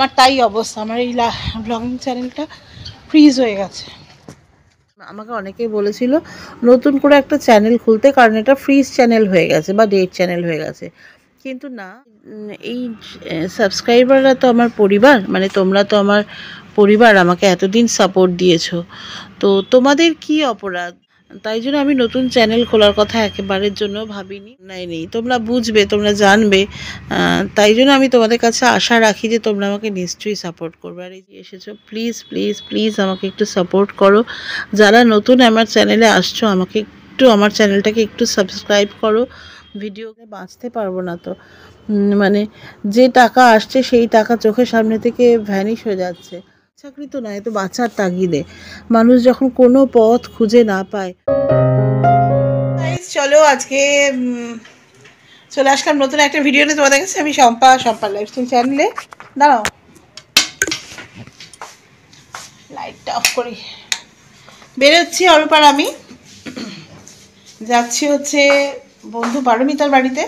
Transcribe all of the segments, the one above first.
আমার তাই অবস্থা, আমার এই ব্লগিং চ্যানেলটা ফ্রিজ হয়ে গেছে। আমাকে অনেকেই বলেছিল নতুন করে একটা চ্যানেল খুলতে, কারণ এটা ফ্রিজ চ্যানেল হয়ে গেছে বা ডেট চ্যানেল হয়ে গেছে। কিন্তু না, এই সাবস্ক্রাইবাররা তো আমার পরিবার, মানে তোমরা তো আমার পরিবার, আমাকে এতদিন সাপোর্ট দিয়েছো, তো তোমাদের কি অপরাধ? তাই জন্য আমি নতুন চ্যানেল খোলার কথা একেবারের জন্য ভাবিনি। নেই, তোমরা বুঝবে, তোমরা জানবে, তাই জন্য আমি তোমাদের কাছে আশা রাখি যে তোমরা আমাকে নিশ্চয়ই সাপোর্ট করবে। আর এই যে এসেছো, প্লিজ প্লিজ প্লিজ আমাকে একটু সাপোর্ট করো। যারা নতুন আমার চ্যানেলে আসছো, আমাকে একটু, আমার চ্যানেলটাকে একটু সাবস্ক্রাইব করো। ভিডিওকে বাঁচতে পারবো না তো, মানে যে টাকা আসছে সেই টাকা চোখের সামনে থেকে ভ্যানিশ হয়ে যাচ্ছে। চাকরি তো নয়, তো বাঁচার তাগিদে মানুষ যখন কোনো পথ খুঁজে না পায়। চলো আজকে চলে আসলাম নতুন একটা ভিডিও নিয়ে তোমাদের কাছে। আমি শম্পা লাইফস্টাইল চ্যানেলে। দাঁড়াও, লাইটটা অফ করি। বেরোচ্ছি অরূপার, আমি যাচ্ছি হচ্ছে বন্ধু পারমিতার বাড়িতে।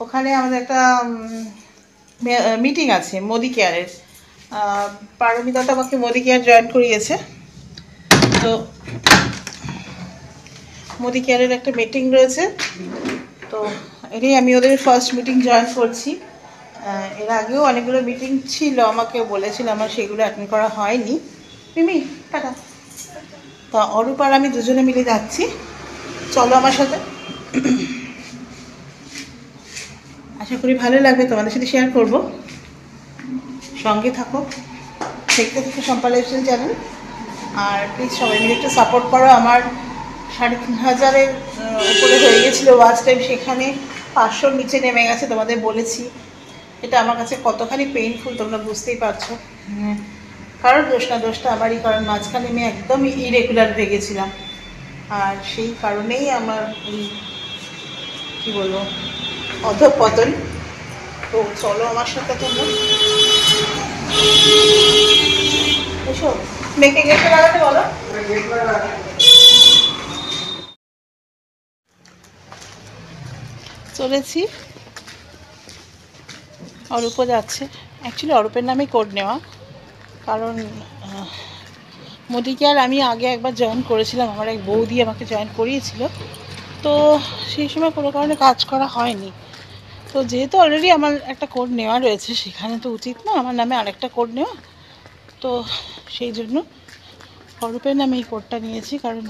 ওখানে আমাদের একটা মিটিং আছে মোদি কেয়ারের। পারমিতা তো আমাকে মোদি কেয়ার জয়েন করিয়েছে, তো মোদি কেয়ারের একটা মিটিং রয়েছে, তো এটাই আমি ওদের ফার্স্ট মিটিং জয়েন করছি। এর আগেও অনেকগুলো মিটিং ছিল, আমাকে বলেছিল, আমার সেগুলো অ্যাটেন্ড করা হয়নি। মিমি টাটা। তা অরূপ আর আমি দুজনে মিলে যাচ্ছি, চলো আমার সাথে। আশা করি ভালো লাগবে, তোমাদের সাথে শেয়ার করব, সঙ্গে থাকো, দেখতে থাকো শম্পা লাইফস্টাইল চ্যানেল। আর প্লিজ সবাই মিলে একটু সাপোর্ট করো। আমার 3,500-এর উপরে হয়ে গেছিলো ওয়াচ টাইম, সেখানে 500-র নিচে নেমে গেছে। তোমাদের বলেছি এটা আমার কাছে কতখানি পেইনফুল, তোমরা বুঝতেই পারছো। কারণ দোষটা আমারই, কারণ মাঝখানে আমি একদমই ইরেগুলার হয়ে গেছিলাম, আর সেই কারণেই আমার এই কী বলবো অধঃপতন। তো চলো আমার সাথে তোমরা এসো, মেয়েকে গেটে লাগাতে বলো। চলেছি, অরূপও যাচ্ছে। অ্যাকচুয়ালি অরূপের নামে কোড নেওয়া, কারণ মোদি কেয়ার আমি আগে একবার জয়েন করেছিলাম, আমার এক বৌদি আমাকে জয়েন করিয়েছিল, তো সেই সময় কোনো কারণে কাজ করা হয়নি। তো যেহেতু অলরেডি আমার একটা কোড নেওয়া রয়েছে, সেখানে তো উচিত না আমার নামে আরেকটা কোড নেওয়া, তো সেই জন্য অরূপের নামে এই কোডটা নিয়েছি। কারণ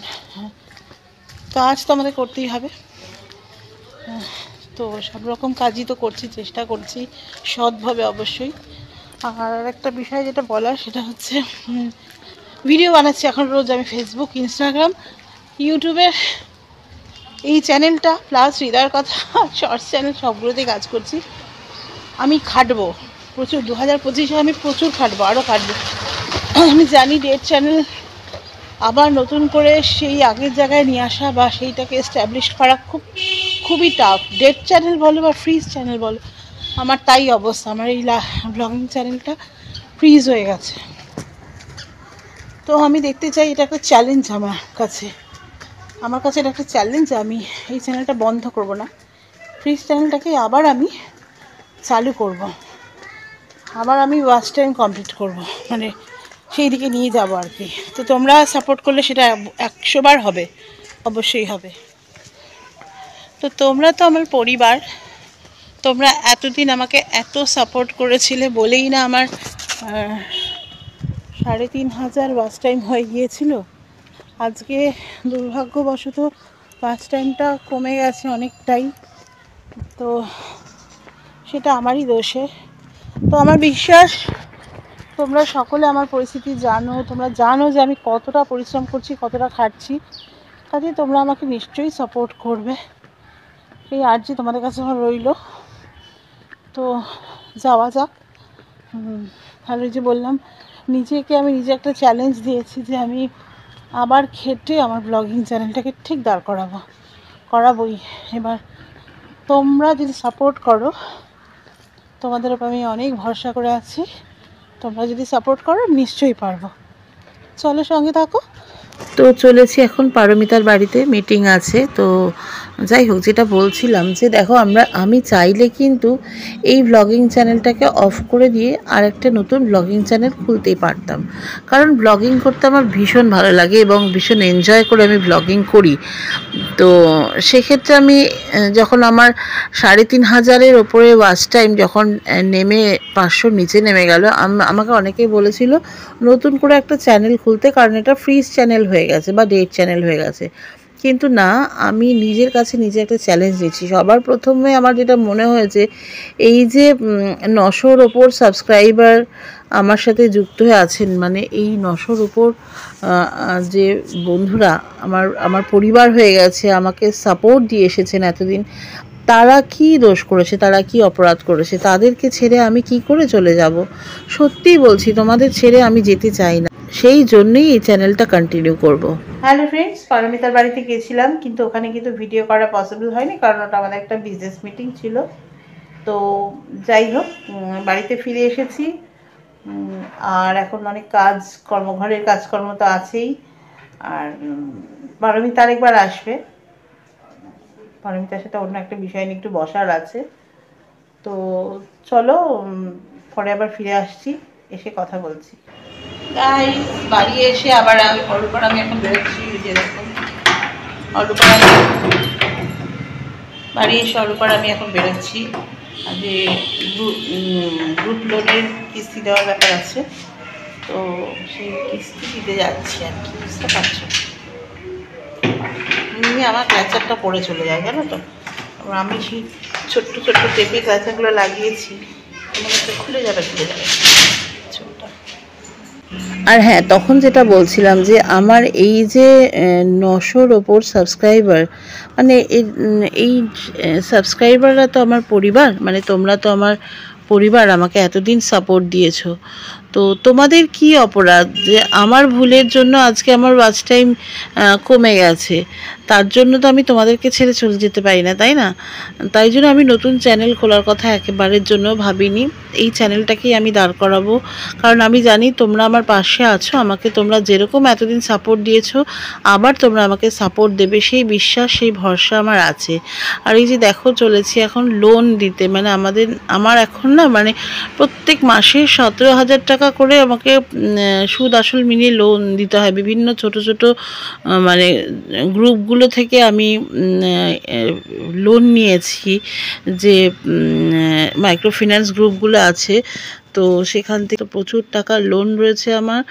কাজ তো আমাদের করতেই হবে, তো সব রকম কাজই তো করছি, চেষ্টা করছি সৎভাবে অবশ্যই। আর একটা বিষয় যেটা বলার, সেটা হচ্ছে ভিডিও বানাচ্ছি এখন রোজ আমি ফেসবুক, ইনস্টাগ্রাম, ইউটিউবের এই চ্যানেলটা, প্লাস হৃদয়ের কথা শর্টস চ্যানেল, সবগুলোতেই কাজ করছি। আমি খাটবো প্রচুর, 2025-এ আমি প্রচুর খাটবো, আরও খাটবো। আমি জানি ডেট চ্যানেল আবার নতুন করে সেই আগের জায়গায় নিয়ে আসা বা সেইটাকে এস্টাবলিশ করা খুবই টাফ। ডেট চ্যানেল বলো বা ফ্রিজ চ্যানেল বলো, আমার তাই অবস্থা, আমার এই ব্লগিং চ্যানেলটা ফ্রিজ হয়ে গেছে। তো আমি দেখতে চাই, এটা একটা চ্যালেঞ্জ আমার কাছে এটা একটা চ্যালেঞ্জ। আমি এই চ্যানেলটা বন্ধ করব না, ফ্রিজ চ্যানেলটাকে আবার আমি চালু করব, আবার আমি ওয়াচ টাইম কমপ্লিট করব, মানে সেই দিকে নিয়ে যাব আর কি। তো তোমরা সাপোর্ট করলে সেটা 100 বার হবে, অবশ্যই হবে। তো তোমরা তো আমার পরিবার, তোমরা এতদিন আমাকে এত সাপোর্ট করেছিলে বলেই না আমার 3,500 ওয়াচ টাইম হয়ে গিয়েছিল। আজকে দুর্ভাগ্যবশত ওয়াচ টাইমটা কমে গেছে অনেকটাই, তো সেটা আমারই দোষে। তো আমার বিশ্বাস তোমরা সকলে আমার পরিস্থিতি জানো, তোমরা জানো যে আমি কতটা পরিশ্রম করছি, কতটা খাটছি, কাজে তোমরা আমাকে নিশ্চয়ই সাপোর্ট করবে, এই আর্জি তোমাদের কাছে আমার রইল। তো যাওয়া যাক। ভালো যে বললাম, নিজেকে আমি নিজে একটা চ্যালেঞ্জ দিয়েছি যে আমি আবার খেটে আমার ব্লগিং চ্যানেলটাকে ঠিক দাঁড় করাবোই। এবার তোমরা যদি সাপোর্ট করো, তোমাদের উপর আমি অনেক ভরসা করে আছি, তোমরা যদি সাপোর্ট করো নিশ্চয়ই পারবো। চলো সঙ্গে থাকো। তো চলেছি এখন পারমিতার বাড়িতে, মিটিং আছে, তো যাই হোক, যেটা বলছিলাম যে দেখো আমি চাইলে কিন্তু এই ব্লগিং চ্যানেলটাকে অফ করে দিয়ে আরেকটা নতুন ব্লগিং চ্যানেল খুলতেই পারতাম, কারণ ব্লগিং করতে আমার ভীষণ ভালো লাগে এবং ভীষণ এনজয় করে আমি ব্লগিং করি। তো সেক্ষেত্রে আমি যখন আমার ৩,৫০০-এর ওপরে ওয়াচ টাইম যখন নেমে ৫০০ নিচে নেমে গেল, আমাকে অনেকেই বলেছিল নতুন করে একটা চ্যানেল খুলতে, কারণ এটা ফ্রিজ চ্যানেল হয়ে গেছে বা ডেট চ্যানেল হয়ে গেছে। কিন্তু না, আমি নিজের কাছে নিজে একটা চ্যালেঞ্জ নিচ্ছি। সবার প্রথমে আমার যেটা মনে হয়েছে, এই যে ৯০০-র ওপর সাবস্ক্রাইবার আমার সাথে যুক্ত হয়ে আছেন, মানে এই ৯০০-র ওপর যে বন্ধুরা আমার পরিবার হয়ে গেছে, আমাকে সাপোর্ট দিয়ে এসেছেন এতদিন, তারা কি দোষ করেছে, তারা কি অপরাধ করেছে, তাদেরকে ছেড়ে আমি কি করে চলে যাব? সত্যিই বলছি, তোমাদের ছেড়ে আমি যেতে চাই না, সেই জন্যই এই চ্যানেলটা কন্টিনিউ করব। হ্যালো ফ্রেন্ডস, পারমিতার বাড়িতে গেছিলাম, কিন্তু ওখানে কিন্তু ভিডিও করা পসিবল হয়নি, কারণ ওটা আমাদের একটা বিজনেস মিটিং ছিল। তো যাই হোক, বাড়িতে ফিরে এসেছি, আর এখন অনেক ঘরের কাজকর্ম তো আছেই। আর পারমিতা আরেকবার আসবে, পারমিতার সাথে অন্য একটা বিষয় নিয়ে একটু বসার আছে। তো চলো, পরে আবার ফিরে আসছি, এসে কথা বলছি। বাড়ি এসে আবার অলুপাড়া আমি এখন বেরোচ্ছি, যে দেখুন অলুপাড়া, বাড়ি এসে অলুপাড়া আমি এখন বেরোচ্ছি। যে গ্রুপ লোনের কিস্তি দেওয়ার ব্যাপার আছে, তো সেই কিস্তি দিতে যাচ্ছি আর কি, বুঝতে পারছো। আমার ক্যাচারটা পড়ে চলে যায়, জানো তো। আমি সেই ছোট্ট ছোট্ট টেপে ক্যাচারগুলো লাগিয়েছি, খুলে যাবে ছোটটা। আর হ্যাঁ, তখন যেটা বলছিলাম যে আমার এই যে ৯০০-র ওপর সাবস্ক্রাইবার, মানে এই সাবস্ক্রাইবাররা তো আমার পরিবার, মানে তোমরা তো আমার পরিবার, আমাকে এতদিন সাপোর্ট দিয়েছো। তো তোমাদের কি অপরাধ যে আমার ভুলের জন্য আজকে আমার ওয়াচ টাইম কমে গেছে? তার জন্য তো আমি তোমাদেরকে ছেড়ে চলে যেতে পারি না, তাই না? তাই জন্য আমি নতুন চ্যানেল খোলার কথা একেবারের জন্য ভাবিনি। এই চ্যানেলটাকেই আমি দাঁড় করাবো, কারণ আমি জানি তোমরা আমার পাশে আছো, আমাকে তোমরা যেরকম এতদিন সাপোর্ট দিয়েছো, আবার তোমরা আমাকে সাপোর্ট দেবে, সেই বিশ্বাস, সেই ভরসা আমার আছে। আর এই যে দেখো, চলেছি এখন লোন দিতে, মানে আমার এখন না, মানে প্রত্যেক মাসে ১৭,০০০ টাকা করে আমাকে সুদ আসল মিলিয়ে লোন দিতে হয়। বিভিন্ন ছোট ছোট মানে গ্রুপগুলো থেকে আমি লোন নিয়েছি, যে মাইক্রো ফিন্যান্স গ্রুপগুলো আছে, তো সেখান থেকে প্রচুর টাকা লোন রয়েছে আমার।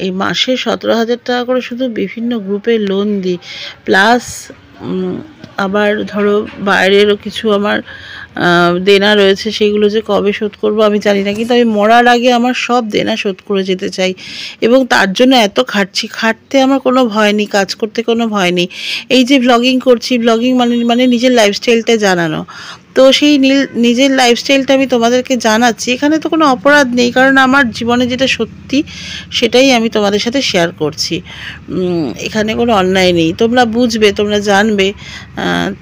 এই মাসে ১৭,০০০ টাকা করে শুধু বিভিন্ন গ্রুপে লোন দিই, প্লাস আবার ধরো বাইরেরও কিছু আমার দেনা রয়েছে, সেগুলো যে কবে শোধ করব আমি জানি না, কিন্তু আমি মরার আগে আমার সব দেনা শোধ করে যেতে চাই, এবং তার জন্য এত খাটতে আমার কোনো ভয় নেই, কাজ করতে কোনো ভয় নেই। এই যে ব্লগিং করছি, ব্লগিং মানে নিজের লাইফস্টাইলটা জানানো, তো সেই নিজের লাইফস্টাইলটা আমি তোমাদেরকে জানাচ্ছি, এখানে তো কোনো অপরাধ নেই, কারণ আমার জীবনে যেটা সত্যি সেটাই আমি তোমাদের সাথে শেয়ার করছি। এখানে কোনো অন্যায় নেই, তোমরা বুঝবে, তোমরা জানবে,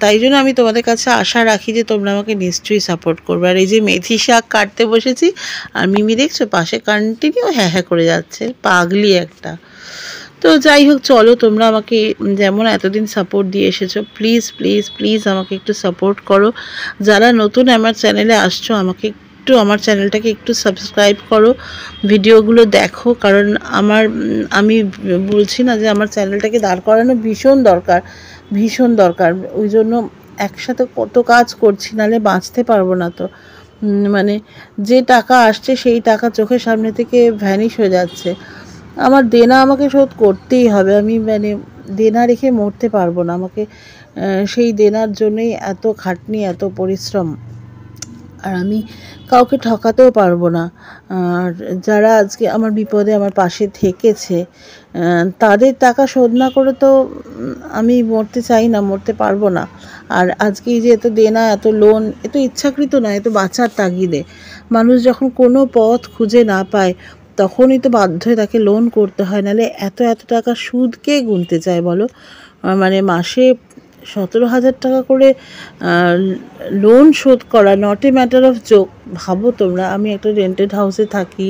তাই জন্য আমি তোমাদের কাছে আশা রাখি যে তোমরা আমাকে নিশ্চয়ই সাপোর্ট করবে। আর এই যে মেথি শাক কাটতে বসেছি, আর মিমি দেখছো পাশে কন্টিনিউ হ্যাঁ হ্যাঁ করে যাচ্ছে, পাগলি একটা। তো যাই হোক, চলো, তোমরা আমাকে যেমন এতদিন সাপোর্ট দিয়ে এসেছো, প্লিজ প্লিজ প্লিজ আমাকে একটু সাপোর্ট করো। যারা নতুন আমার চ্যানেলে আসছো, আমার চ্যানেলটাকে একটু সাবস্ক্রাইব করো, ভিডিওগুলো দেখো, কারণ আমি বলছি না যে আমার চ্যানেলটাকে দাঁড় করানো ভীষণ দরকার, ভীষণ দরকার। ওই জন্য একসাথে কত কাজ করছি, নাহলে বাঁচতে পারবো না। তো মানে যে টাকা আসছে সেই টাকা চোখের সামনে থেকে ভ্যানিশ হয়ে যাচ্ছে। আমার দেনা আমাকে শোধ করতেই হবে, আমি মানে দেনা রেখে মরতে পারবো না, আমাকে সেই দেনার জন্যই এত খাটনি, এত পরিশ্রম। আর আমি কাউকে ঠকাতেও পারবো না। আর যারা আজকে আমার বিপদে আমার পাশে থেকেছে, তাদের টাকা শোধ না করে তো আমি মরতে চাই না, মরতে পারবো না। আর আজকে যে এত দেনা, এত লোন, এত ইচ্ছাকৃত নয়, এত বাঁচার তাগিদে। মানুষ যখন কোনো পথ খুঁজে না পায়, তখনই তো বাধ্য হয়ে তাকে লোন করতে হয়, নাহলে এত টাকা সুদ কে গুনতে চায় বলো? মানে মাসে ১৭,০০০ টাকা করে লোন শোধ করা not a matter of joke. ভাবো তোমরা, আমি একটা রেন্টেড হাউসে থাকি,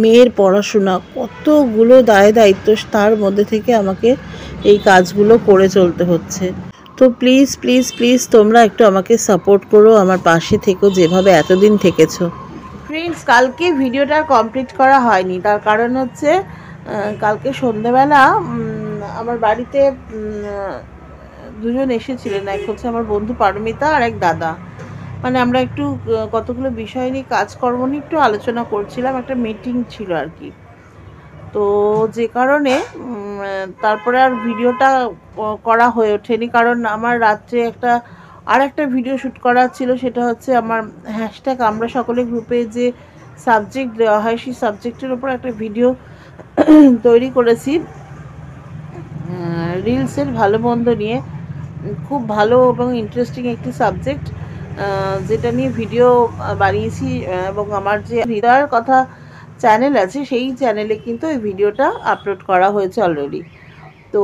মেয়ের পড়াশোনা, কতগুলো দায় দায়িত্ব, তার মধ্যে থেকে আমাকে এই কাজগুলো করে চলতে হচ্ছে। তো তো প্লিজ প্লিজ প্লিজ তোমরা একটু আমাকে সাপোর্ট করো, আমার পাশে থেকো যেভাবে এতদিন থেকেছো। ফ্রেন্ডস, কালকে ভিডিওটা কমপ্লিট করা হয়নি, তার কারণ হচ্ছে কালকে সন্ধ্যেবেলা আমার বাড়িতে দুজন এসেছিলেন। এক হচ্ছে আমার বন্ধু পারমিতা আর এক দাদা। মানে আমরা একটু কতগুলো বিষয় নিয়ে কাজকর্ম নিয়ে একটু আলোচনা করছিলাম, একটা মিটিং ছিল আর কি। তো যে কারণে তারপরে আর ভিডিওটা করা হয়ে ওঠেনি, কারণ আমার রাত্রে একটা ভিডিও শ্যুট করা ছিল। সেটা হচ্ছে আমার হ্যাশট্যাগ আমরা সকলে গ্রুপে যে সাবজেক্ট দেওয়া হয় সেই সাবজেক্টের উপর একটা ভিডিও তৈরি করেছি, রিলসের ভালো মন্দ নিয়ে। খুব ভালো এবং ইন্টারেস্টিং একটি সাবজেক্ট, যেটা নিয়ে ভিডিও বানিয়েছি। এবং আমার যে হৃদয়ের কথা চ্যানেল আছে সেই চ্যানেলে কিন্তু এই ভিডিওটা আপলোড করা হয়েছে অলরেডি। তো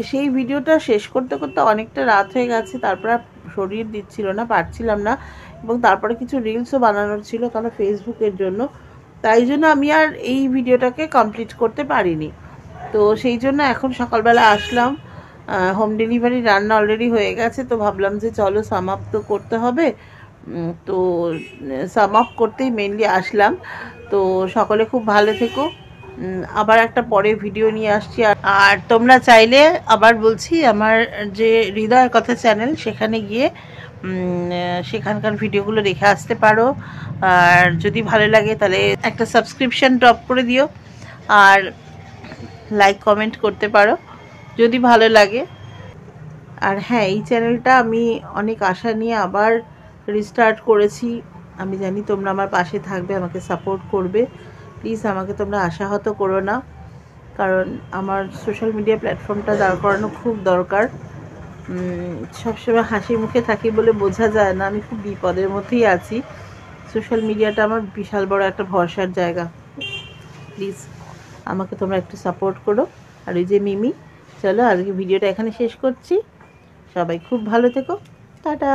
সেই ভিডিওটা শেষ করতে করতে অনেকটা রাত হয়ে গেছে, তারপর শরীর দিচ্ছিল না, পারছিলাম না। এবং তারপরে কিছু রিলসও বানানোর ছিল কারণ ফেসবুকের জন্য, তাই জন্য আমি আর এই ভিডিওটাকে কমপ্লিট করতে পারিনি। তো সেই জন্য এখন সকালবেলা আসলাম, হোম ডেলিভারি রান্না অলরেডি হয়ে গেছে। তো ভাবলাম যে চলো সাম আপ তো করতে হবে, তো সাম আপ করতেই মেনলি আসলাম। তো সকলে খুব ভালো থেকো, আবার একটা পরে ভিডিও নিয়ে আসছি। আর তোমরা চাইলে আবার বলছি আমার যে হৃদয়ের কথা চ্যানেল সেখানে গিয়ে সেখানকার ভিডিওগুলো দেখে আসতে পারো। আর যদি ভালো লাগে তাহলে একটা সাবস্ক্রিপশন ড্রপ করে দিও, আর লাইক কমেন্ট করতে পারো যদি ভালো লাগে। আর হ্যাঁ, এই চ্যানেলটা আমি অনেক আশা নিয়ে আবার রিস্টার্ট করেছি। আমি জানি তোমরা আমার পাশে থাকবে, আমাকে সাপোর্ট করবে। প্লিজ আমাকে তোমরা আশাহত করো না, কারণ আমার সোশ্যাল মিডিয়া প্ল্যাটফর্মটা দাঁড় করানো খুব দরকার। সবসময় হাসি মুখে থাকি বলে বোঝা যায় না, আমি খুব বিপদের মধ্যেই আছি। সোশ্যাল মিডিয়াটা আমার বিশাল বড় একটা ভরসার জায়গা। প্লিজ আমাকে তোমরা একটু সাপোর্ট করো। আর এই যে মিমি, চলো আজকে ভিডিওটা এখানে শেষ করছি। সবাই খুব ভালো থেকো, টাটা।